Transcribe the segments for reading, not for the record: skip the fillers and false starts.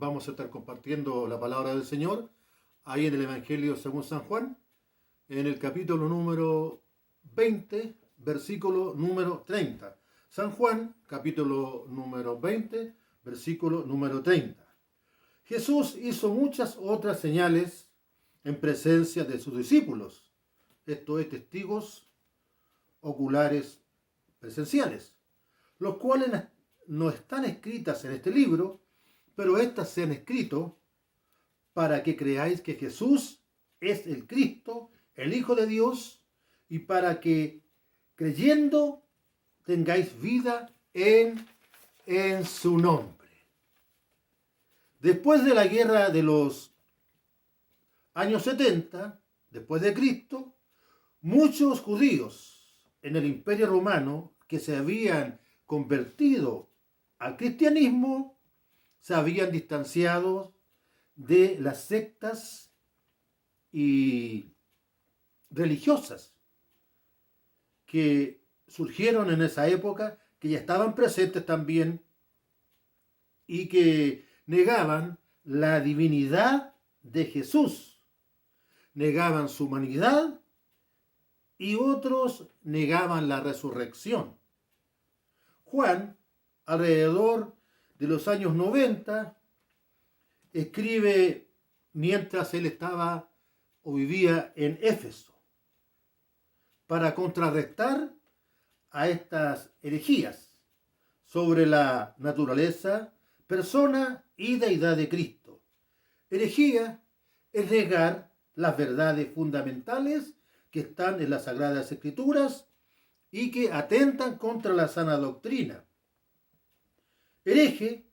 vamos a estar compartiendo la palabra del Señor ahí en el Evangelio según San Juan, en el capítulo número 20, versículo número 30. San Juan, capítulo número 20, versículo número 30. Jesús hizo muchas otras señales en presencia de sus discípulos, esto es, testigos oculares presenciales, los cuales no están escritas en este libro, pero éstas se han escrito para que creáis que Jesús es el Cristo, el Hijo de Dios, y para que creyendo tengáis vida en su nombre. Después de la guerra de los años 70, después de Cristo, muchos judíos en el Imperio Romano que se habían convertido al cristianismo se habían distanciado de las sectas y religiosas que surgieron en esa época, que ya estaban presentes también y que negaban la divinidad de Jesús, negaban su humanidad y otros negaban la resurrección. Juan, alrededor de los años 90, escribe mientras él estaba o vivía en Éfeso, para contrarrestar a estas herejías sobre la naturaleza, persona y deidad de Cristo. Herejía es negar las verdades fundamentales que están en las Sagradas Escrituras y que atentan contra la sana doctrina. Hereje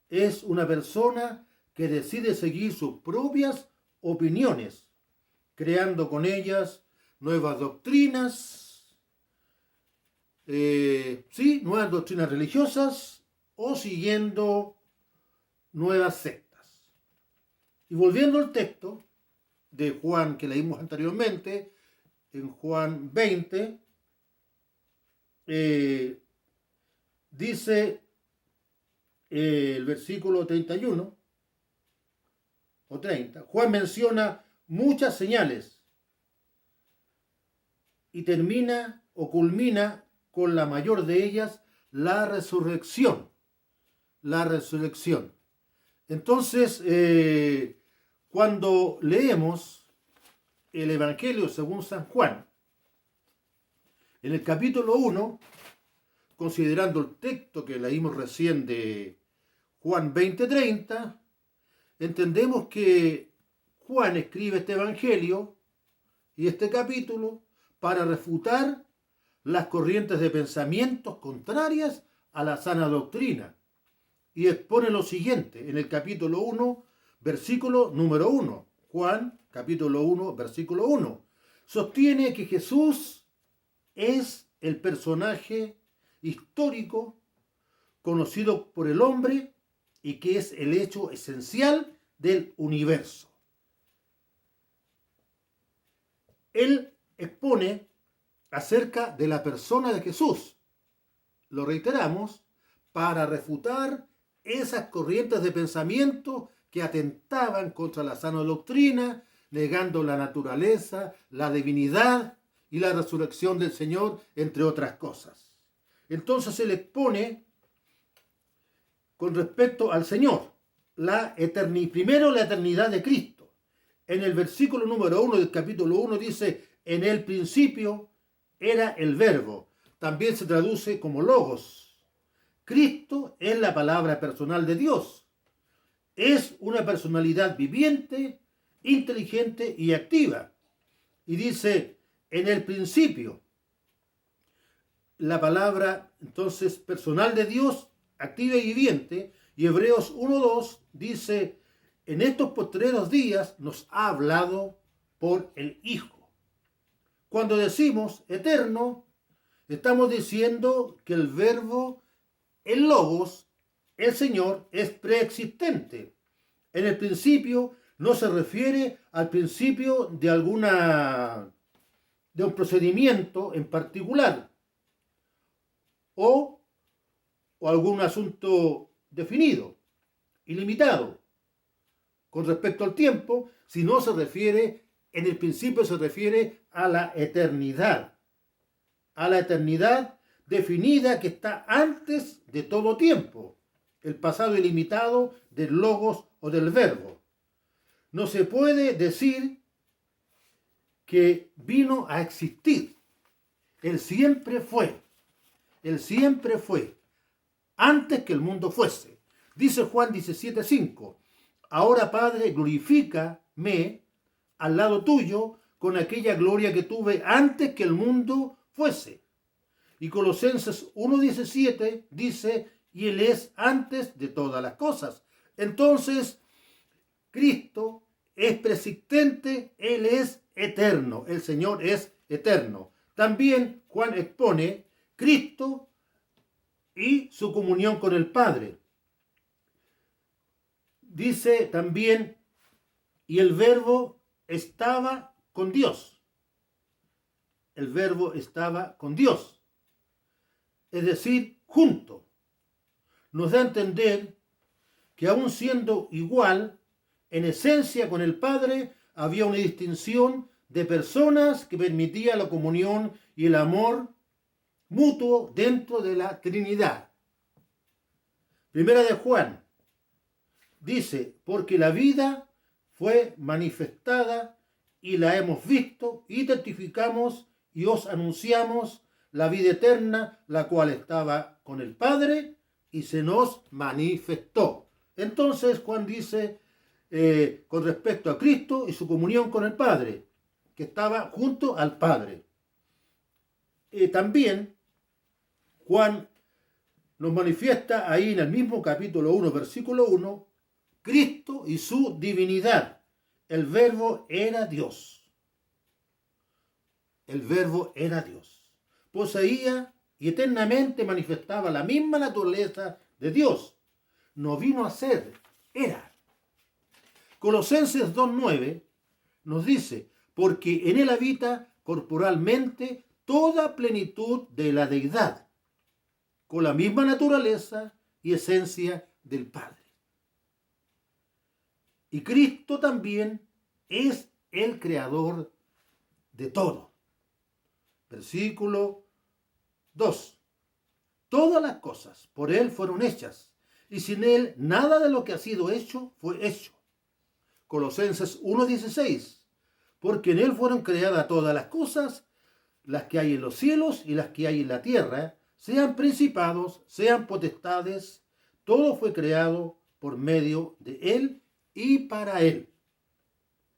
es una persona que decide seguir sus propias opiniones, creando con ellas nuevas doctrinas, nuevas doctrinas religiosas o siguiendo nuevas sectas. Y volviendo al texto de Juan que leímos anteriormente, en Juan 20, dice el versículo 31 o 30, Juan menciona muchas señales y termina o culmina con la mayor de ellas, la resurrección. La resurrección. Entonces, cuando leemos el Evangelio según San Juan, en el capítulo 1, considerando el texto que leímos recién de Juan 20:30, entendemos que Juan escribe este Evangelio y este capítulo para refutar las corrientes de pensamientos contrarias a la sana doctrina. Y expone lo siguiente en el capítulo 1, versículo número 1. Juan, capítulo 1, versículo 1. Sostiene que Jesús es el personaje histórico conocido por el hombre y que es el hecho esencial del universo. Él expone acerca de la persona de Jesús. Lo reiteramos, para refutar esas corrientes de pensamiento que atentaban contra la sana doctrina, negando la naturaleza, la divinidad y la resurrección del Señor, entre otras cosas. Entonces él expone con respecto al Señor, primero la eternidad de Cristo. En el versículo número 1 del capítulo 1 dice, en el principio era el verbo. También se traduce como logos. Cristo es la palabra personal de Dios. Es una personalidad viviente, inteligente y activa. Y dice, en el principio, la palabra entonces personal de Dios, activa y viviente. Y Hebreos 1:2 dice, en estos postreros días nos ha hablado por el Hijo. Cuando decimos eterno, estamos diciendo que el verbo, el logos, el Señor, es preexistente. En el principio no se refiere al principio de un procedimiento en particular o algún asunto definido. ilimitado. Con respecto al tiempo, si no se refiere, en el principio se refiere a la eternidad definida que está antes de todo tiempo, el pasado ilimitado del logos o del verbo. No se puede decir que vino a existir. Él siempre fue, antes que el mundo fuese. Dice Juan 17:5, ahora Padre, glorifícame al lado tuyo con aquella gloria que tuve antes que el mundo fuese. Y Colosenses 1:17 dice, y Él es antes de todas las cosas. Entonces, Cristo es preexistente, Él es eterno, el Señor es eterno. También Juan expone Cristo y su comunión con el Padre. Dice también, y el Verbo estaba con Dios. El Verbo estaba con Dios. Es decir, junto. Nos da a entender que aun siendo igual, en esencia con el Padre, había una distinción de personas que permitía la comunión y el amor mutuo dentro de la Trinidad. Primera de Juan dice, porque la vida fue manifestada y la hemos visto y testificamos y os anunciamos la vida eterna, la cual estaba con el Padre y se nos manifestó. Entonces Juan dice con respecto a Cristo y su comunión con el Padre, que estaba junto al Padre. También Juan nos manifiesta ahí en el mismo capítulo 1, versículo 1, Cristo y su divinidad. El Verbo era Dios. El Verbo era Dios. Poseía y eternamente manifestaba la misma naturaleza de Dios. No vino a ser, era. Colosenses 2:9 nos dice, porque en él habita corporalmente toda plenitud de la deidad, con la misma naturaleza y esencia del Padre. Y Cristo también es el creador de todo. Versículo 2. Todas las cosas por Él fueron hechas, y sin Él nada de lo que ha sido hecho fue hecho. Colosenses 1:16. Porque en Él fueron creadas todas las cosas, las que hay en los cielos y las que hay en la tierra, sean principados, sean potestades, todo fue creado por medio de Él y para Él.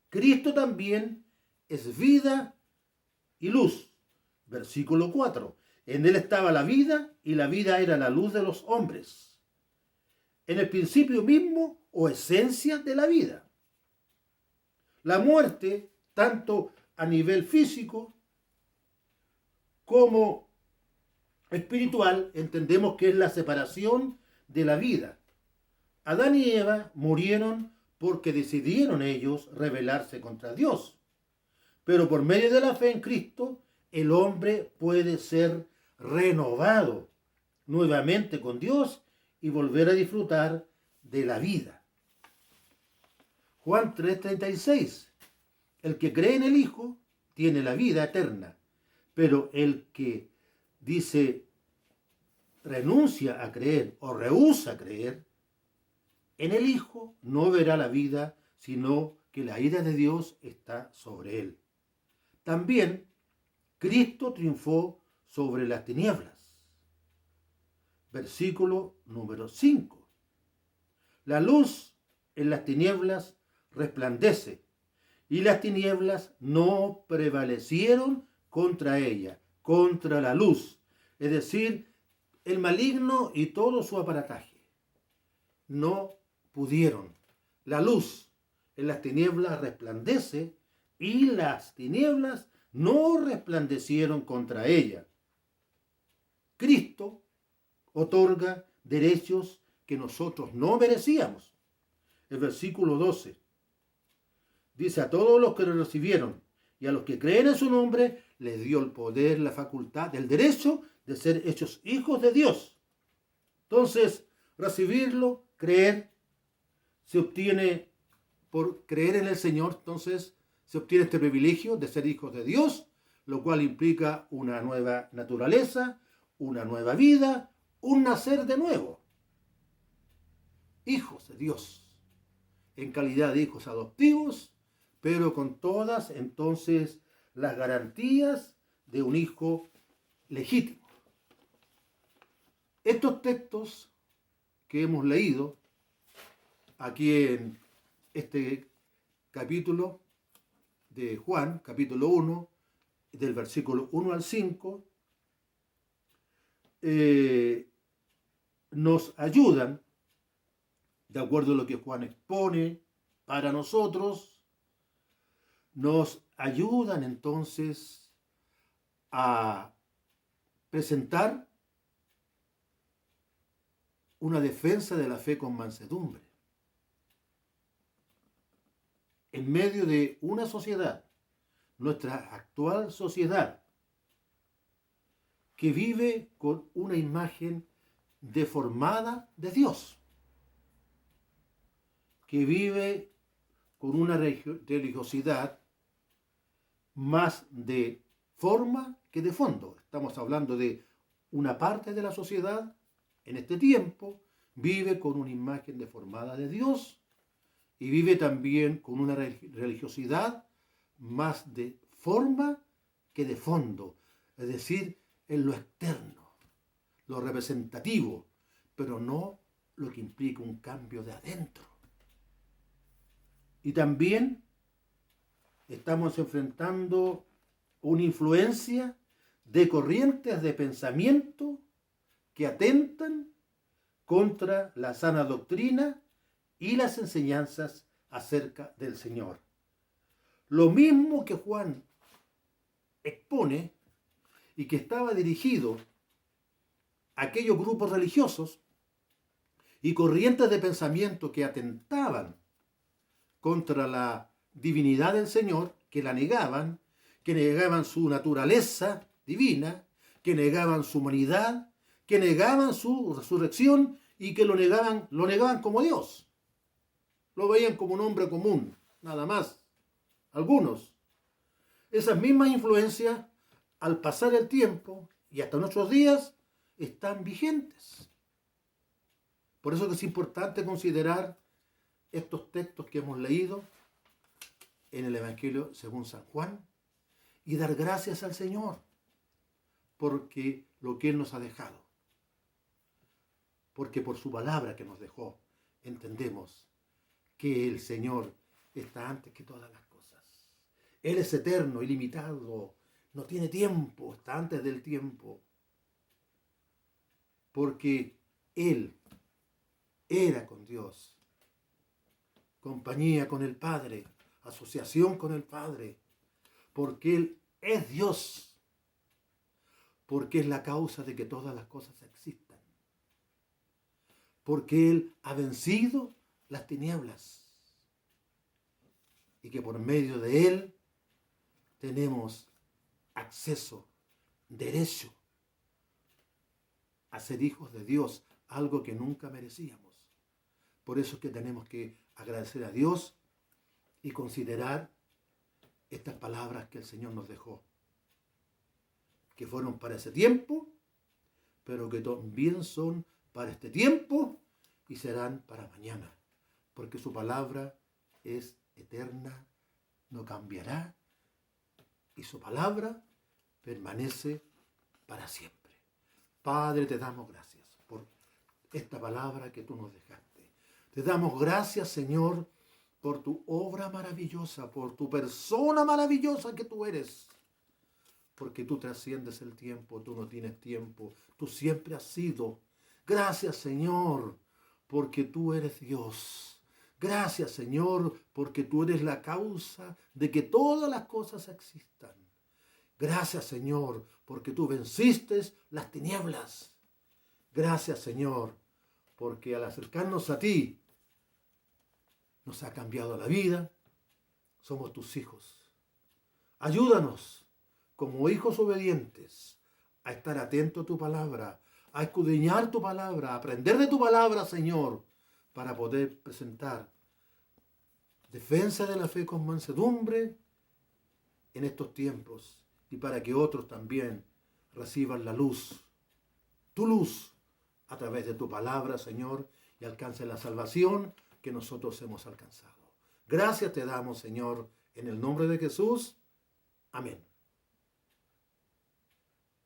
Cristo también es vida y luz. Versículo 4. En Él estaba la vida y la vida era la luz de los hombres. En el principio mismo o esencia de la vida. La muerte, tanto a nivel físico como espiritual, entendemos que es la separación de la vida. Adán y Eva murieron porque decidieron ellos rebelarse contra Dios. Pero por medio de la fe en Cristo, el hombre puede ser renovado nuevamente con Dios y volver a disfrutar de la vida. Juan 3:36. El que cree en el Hijo tiene la vida eterna, pero el que dice renuncia a creer o rehúsa a creer en el Hijo no verá la vida, sino que la ira de Dios está sobre él. También Cristo triunfó sobre las tinieblas. Versículo número 5. La luz en las tinieblas resplandece, y las tinieblas no prevalecieron contra ella, contra la luz. Es decir, el maligno y todo su aparataje no pudieron. La luz en las tinieblas resplandece y las tinieblas no resplandecieron contra ella. Cristo otorga derechos que nosotros no merecíamos. El versículo 12 dice, a todos los que lo recibieron y a los que creen en su nombre, les dio el poder, la facultad, el derecho de ser hechos hijos de Dios. Entonces, recibirlo, creer, se obtiene por creer en el Señor, entonces se obtiene este privilegio de ser hijos de Dios, lo cual implica una nueva naturaleza, una nueva vida, un nacer de nuevo. Hijos de Dios, en calidad de hijos adoptivos, pero con todas entonces las garantías de un hijo legítimo. Estos textos que hemos leído aquí en este capítulo de Juan, capítulo 1, del versículo 1 al 5, nos ayudan, de acuerdo a lo que Juan expone para nosotros, nos ayudan entonces a presentar una defensa de la fe con mansedumbre. En medio de una sociedad, nuestra actual sociedad, que vive con una imagen deformada de Dios, que vive con una religiosidad más de forma que de fondo. Estamos hablando de una parte de la sociedad en este tiempo vive con una imagen deformada de Dios y vive también con una religiosidad más de forma que de fondo, es decir, en lo externo, lo representativo, pero no lo que implica un cambio de adentro. Y también estamos enfrentando una influencia de corrientes de pensamiento que atentan contra la sana doctrina y las enseñanzas acerca del Señor. Lo mismo que Juan expone y que estaba dirigido a aquellos grupos religiosos y corrientes de pensamiento que atentaban contra la divinidad del Señor, que negaban su naturaleza divina, que negaban su humanidad, que negaban su resurrección y que lo negaban como Dios. Lo veían como un hombre común, nada más. Algunos. Esas mismas influencias, al pasar el tiempo y hasta nuestros días, están vigentes. Por eso que es importante considerar estos textos que hemos leído en el Evangelio según San Juan y dar gracias al Señor porque lo que Él nos ha dejado. Porque por su palabra que nos dejó entendemos que el Señor está antes que todas las cosas. Él es eterno, ilimitado, no tiene tiempo, está antes del tiempo. Porque Él era con Dios, compañía con el Padre, asociación con el Padre, porque Él es Dios, porque es la causa de que todas las cosas existan, porque Él ha vencido las tinieblas y que por medio de Él tenemos acceso, derecho a ser hijos de Dios, algo que nunca merecíamos. Por eso es que tenemos que agradecer a Dios y considerar estas palabras que el Señor nos dejó, que fueron para ese tiempo, pero que también son para este tiempo y serán para mañana, porque su palabra es eterna, no cambiará, y su palabra permanece para siempre. Padre, te damos gracias por esta palabra que tú nos dejaste. Te damos gracias, Señor, por tu obra maravillosa, por tu persona maravillosa que tú eres. Porque tú trasciendes el tiempo, tú no tienes tiempo, tú siempre has sido. Gracias, Señor, porque tú eres Dios. Gracias, Señor, porque tú eres la causa de que todas las cosas existan. Gracias, Señor, porque tú venciste las tinieblas. Gracias, Señor, porque al acercarnos a ti, nos ha cambiado la vida. Somos tus hijos. Ayúdanos, como hijos obedientes, a estar atentos a tu palabra, a escudriñar tu palabra, a aprender de tu palabra, Señor, para poder presentar defensa de la fe con mansedumbre en estos tiempos y para que otros también reciban la luz, tu luz, a través de tu palabra, Señor, y alcancen la salvación que nosotros hemos alcanzado. Gracias te damos, Señor, en el nombre de Jesús. Amén.